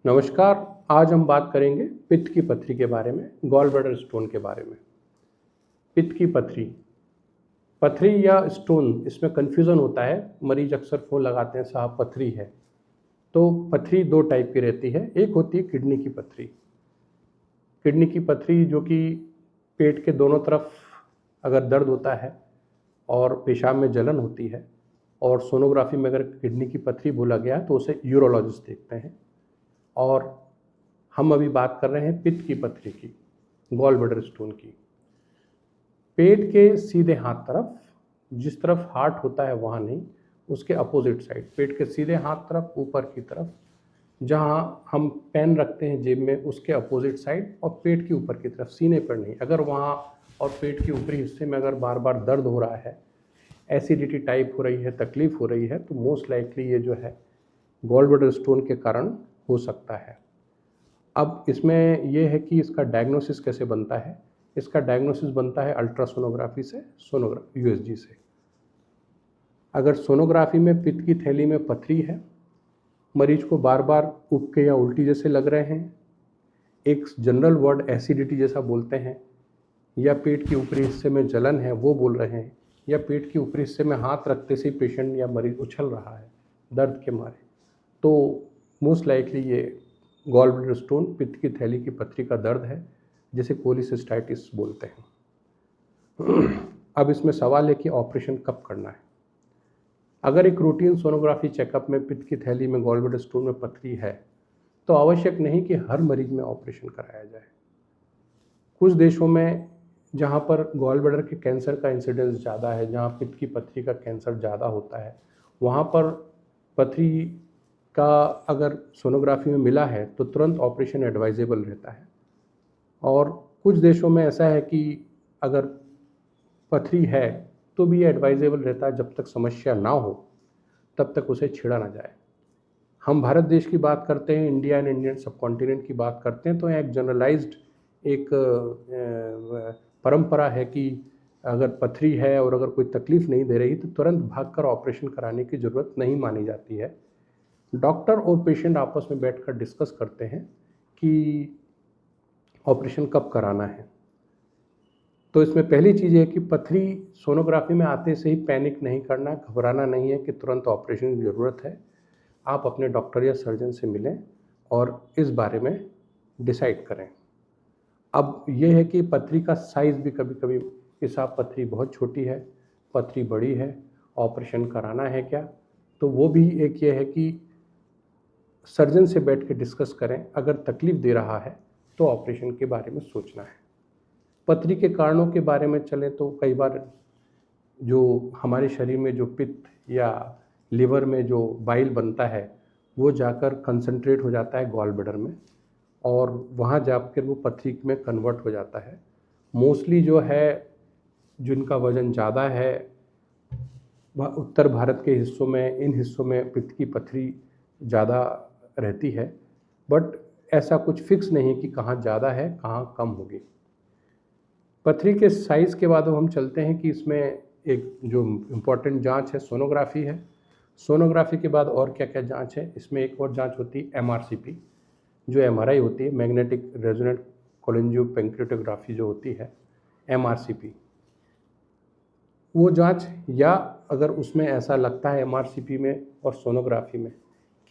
नमस्कार। आज हम बात करेंगे पित्त की पथरी के बारे में, गॉल ब्लैडर स्टोन के बारे में। पित्त की पथरी, पथरी या स्टोन, इसमें कन्फ्यूज़न होता है। मरीज अक्सर फ़ोन लगाते हैं, साहब पथरी है। तो पथरी दो टाइप की रहती है। एक होती है किडनी की पथरी। किडनी की पथरी जो कि पेट के दोनों तरफ अगर दर्द होता है और पेशाब में जलन होती है और सोनोग्राफी में अगर किडनी की पथरी बोला गया तो उसे यूरोलॉजिस्ट देखते हैं। और हम अभी बात कर रहे हैं पित्त की पथरी की, गॉल ब्लैडर स्टोन की। पेट के सीधे हाथ तरफ, जिस तरफ हार्ट होता है वहाँ नहीं, उसके अपोजिट साइड, पेट के सीधे हाथ तरफ ऊपर की तरफ, जहाँ हम पेन रखते हैं जेब में, उसके अपोजिट साइड और पेट के ऊपर की तरफ, सीने पर नहीं। अगर वहाँ और पेट के ऊपरी हिस्से में अगर बार बार दर्द हो रहा है, एसिडिटी टाइप हो रही है, तकलीफ हो रही है, तो मोस्ट लाइकली ये जो है गॉल ब्लैडर स्टोन के कारण हो सकता है। अब इसमें यह है कि इसका डायग्नोसिस कैसे बनता है। इसका डायग्नोसिस बनता है अल्ट्रासोनोग्राफी से, यूएसजी से। अगर सोनोग्राफी में पित्त की थैली में पथरी है, मरीज को बार बार उबके या उल्टी जैसे लग रहे हैं, एक जनरल वर्ड एसिडिटी जैसा बोलते हैं, या पेट के ऊपरी हिस्से में जलन है वो बोल रहे हैं, या पेट के ऊपरी हिस्से में हाथ रखते से पेशेंट या मरीज उछल रहा है दर्द के मारे, तो मोस्ट लाइकली ये गॉल ब्लैडर स्टोन, पित्त की थैली की पथरी का दर्द है, जिसे कोलिसिस्टाइटिस बोलते हैं। अब इसमें सवाल है कि ऑपरेशन कब करना है। अगर एक रूटीन सोनोग्राफी चेकअप में पित्त की थैली में गॉल ब्लैडर स्टोन में पथरी है तो आवश्यक नहीं कि हर मरीज में ऑपरेशन कराया जाए। कुछ देशों में जहाँ पर गॉल ब्लैडर के कैंसर का इंसिडेंस ज़्यादा है, जहाँ पित्त की पथरी का कैंसर ज़्यादा होता है, वहाँ पर पथरी का अगर सोनोग्राफी में मिला है तो तुरंत ऑपरेशन एडवाइजेबल रहता है। और कुछ देशों में ऐसा है कि अगर पथरी है तो भी ये एडवाइजेबल रहता है, जब तक समस्या ना हो तब तक उसे छेड़ा ना जाए। हम भारत देश की बात करते हैं, इंडिया एंड इंडियन सब कॉन्टिनेंट की बात करते हैं, तो एक जनरलाइज्ड एक परंपरा है कि अगर पथरी है और अगर कोई तकलीफ नहीं दे रही तो तुरंत भागकर ऑपरेशन कराने की ज़रूरत नहीं मानी जाती है। डॉक्टर और पेशेंट आपस में बैठकर डिस्कस करते हैं कि ऑपरेशन कब कराना है। तो इसमें पहली चीज़ है कि पथरी सोनोग्राफी में आते से ही पैनिक नहीं करना, घबराना नहीं है कि तुरंत ऑपरेशन की ज़रूरत है। आप अपने डॉक्टर या सर्जन से मिलें और इस बारे में डिसाइड करें। अब यह है कि पथरी का साइज़ भी कभी कभी, हिसाब पथरी बहुत छोटी है, पथरी बड़ी है, ऑपरेशन कराना है क्या, तो वो भी एक ये है कि सर्जन से बैठ के डिस्कस करें। अगर तकलीफ़ दे रहा है तो ऑपरेशन के बारे में सोचना है। पथरी के कारणों के बारे में चलें तो कई बार जो हमारे शरीर में जो पित्त या लिवर में जो बाइल बनता है वो जाकर कंसंट्रेट हो जाता है गॉल ब्लैडर में और वहाँ जाकर वो पथरी में कन्वर्ट हो जाता है। मोस्टली जो है जिनका वज़न ज़्यादा है उत्तर भारत के हिस्सों में, इन हिस्सों में पित्त की पथरी ज़्यादा रहती है, बट ऐसा कुछ फिक्स नहीं कि कहाँ ज़्यादा है कहाँ कम होगी। पथरी के साइज़ के बाद हम चलते हैं कि इसमें एक जो इम्पॉर्टेंट जांच है सोनोग्राफी है। सोनोग्राफी के बाद और क्या क्या जांच है, इसमें एक और जांच होती है एमआरसीपी, जो एमआरआई होती है, मैग्नेटिक रेजोनेंट कोलिजियोपेंक्रेटोग्राफी जो होती है एमआरसीपी, वो जांच, या अगर उसमें ऐसा लगता है एमआरसीपी में और सोनोग्राफी में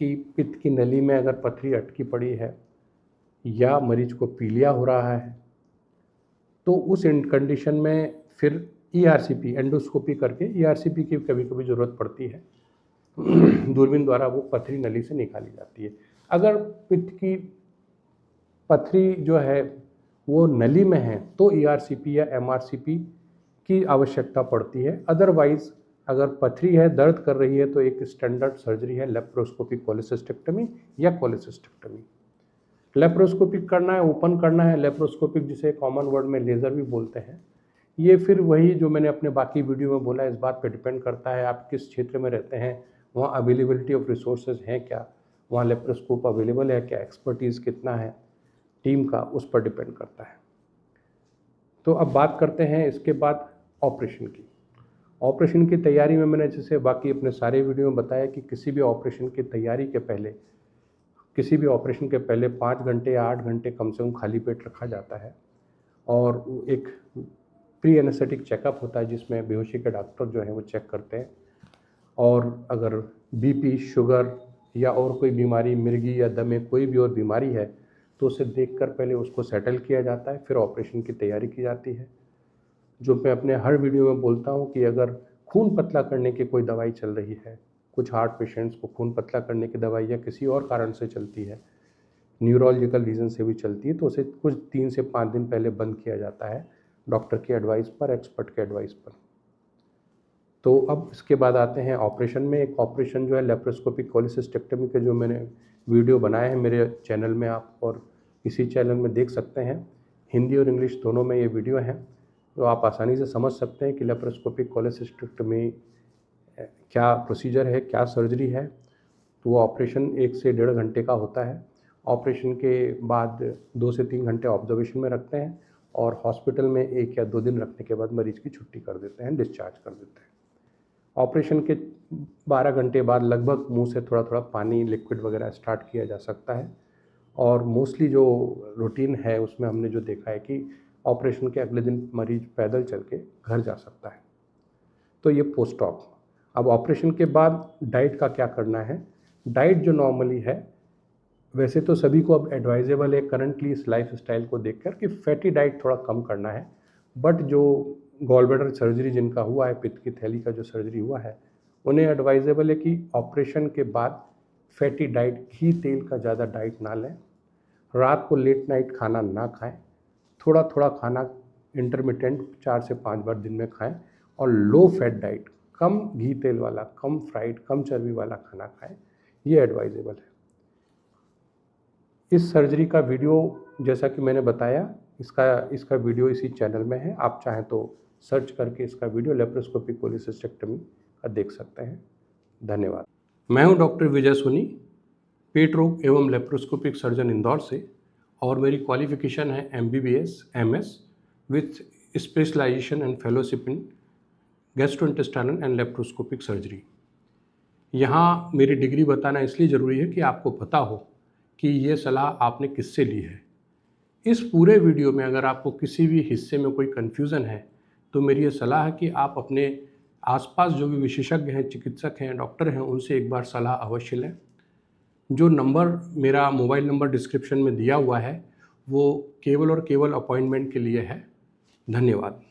कि पित्त की नली में अगर पथरी अटकी पड़ी है या मरीज को पीलिया हो रहा है, तो उस कंडीशन में फिर ईआरसीपी, एंडोस्कोपी करके ईआरसीपी की कभी कभी ज़रूरत पड़ती है। दूरबीन द्वारा वो पथरी नली से निकाली जाती है। अगर पित्त की पथरी जो है वो नली में है तो ईआरसीपी या एमआरसीपी की आवश्यकता पड़ती है। अदरवाइज़ अगर पथरी है, दर्द कर रही है, तो एक स्टैंडर्ड सर्जरी है लेप्रोस्कोपिक कोलिसिस्टेक्टमी या कोलिसिस्टेक्टमी। लेप्रोस्कोपिक करना है, ओपन करना है, लेप्रोस्कोपिक जिसे कॉमन वर्ड में लेज़र भी बोलते हैं। ये फिर वही जो मैंने अपने बाकी वीडियो में बोला, इस बात पे डिपेंड करता है आप किस क्षेत्र में रहते हैं, वहाँ अवेलेबिलिटी ऑफ रिसोर्सेज हैं क्या, वहाँ लेप्रोस्कोप अवेलेबल है क्या, एक्सपर्टीज़ कितना है टीम का, उस पर डिपेंड करता है। तो अब बात करते हैं इसके बाद ऑपरेशन की। ऑपरेशन की तैयारी में मैंने जैसे बाकी अपने सारे वीडियो में बताया कि किसी भी ऑपरेशन की तैयारी के पहले किसी भी ऑपरेशन के पहले 5 घंटे या 8 घंटे कम से कम खाली पेट रखा जाता है और एक प्री एनेस्थेटिक चेकअप होता है जिसमें बेहोशी के डॉक्टर जो हैं वो चेक करते हैं, और अगर बीपी, शुगर या और कोई बीमारी, मिर्गी या दमे, कोई भी और बीमारी है तो उसे देखकर पहले उसको सेटल किया जाता है, फिर ऑपरेशन की तैयारी की जाती है। जो मैं अपने हर वीडियो में बोलता हूँ कि अगर खून पतला करने की कोई दवाई चल रही है, कुछ हार्ट पेशेंट्स को खून पतला करने की दवाई या किसी और कारण से चलती है, न्यूरोलॉजिकल रीज़न से भी चलती है, तो उसे कुछ 3 से 5 दिन पहले बंद किया जाता है डॉक्टर की एडवाइस पर, एक्सपर्ट के एडवाइस पर। तो अब इसके बाद आते हैं ऑपरेशन में। एक ऑपरेशन जो है लेप्रोस्कोपिक कोलेसिस्टेक्टमी के जो मैंने वीडियो बनाए हैं मेरे चैनल में, आप और इसी चैनल में देख सकते हैं, हिंदी और इंग्लिश दोनों में ये वीडियो हैं, तो आप आसानी से समझ सकते हैं कि लेप्रोस्कोपिक कोलेसिस्टेक्टमी क्या प्रोसीजर है, क्या सर्जरी है। तो वो ऑपरेशन 1 से 1.5 घंटे का होता है। ऑपरेशन के बाद 2 से 3 घंटे ऑब्जर्वेशन में रखते हैं और हॉस्पिटल में 1 या 2 दिन रखने के बाद मरीज़ की छुट्टी कर देते हैं, डिस्चार्ज कर देते हैं। ऑपरेशन के 12 घंटे बाद लगभग मुंह से थोड़ा थोड़ा पानी, लिक्विड वगैरह स्टार्ट किया जा सकता है, और मोस्टली जो रूटीन है उसमें हमने जो देखा है कि ऑपरेशन के अगले दिन मरीज पैदल चल के घर जा सकता है। तो ये पोस्ट ऑप। अब ऑपरेशन के बाद डाइट का क्या करना है। डाइट जो नॉर्मली है, वैसे तो सभी को अब एडवाइजेबल है करंटली इस लाइफ स्टाइल को देखकर कि फैटी डाइट थोड़ा कम करना है, बट जो गॉल ब्लैडर सर्जरी जिनका हुआ है, पित्त की थैली का जो सर्जरी हुआ है, उन्हें एडवाइजेबल है कि ऑपरेशन के बाद फैटी डाइट, घी तेल का ज़्यादा डाइट ना लें, रात को लेट नाइट खाना ना खाएं, थोड़ा थोड़ा खाना इंटरमिटेंट 4 से 5 बार दिन में खाएं, और लो फैट डाइट, कम घी तेल वाला, कम फ्राइड, कम चर्बी वाला खाना खाएं, ये एडवाइजेबल है। इस सर्जरी का वीडियो जैसा कि मैंने बताया, इसका वीडियो इसी चैनल में है, आप चाहें तो सर्च करके इसका वीडियो लेप्रोस्कोपिक कोलेसिस्टेक्टमी का देख सकते हैं। धन्यवाद। मैं हूं डॉक्टर विजय सोनी, पेट रोग एवं लेप्रोस्कोपिक सर्जन इंदौर से, और मेरी क्वालिफिकेशन है MBBS MS with specialization and fellowship in gastrointestinal and laparoscopic surgery. यहाँ मेरी डिग्री बताना इसलिए ज़रूरी है कि आपको पता हो कि ये सलाह आपने किससे ली है। इस पूरे वीडियो में अगर आपको किसी भी हिस्से में कोई कन्फ्यूज़न है तो मेरी ये सलाह है कि आप अपने आसपास जो भी विशेषज्ञ हैं, चिकित्सक हैं, डॉक्टर हैं, उनसे एक बार सलाह अवश्य लें। जो नंबर, मेरा मोबाइल नंबर डिस्क्रिप्शन में दिया हुआ है, वो केवल और केवल अपॉइंटमेंट के लिए है। धन्यवाद।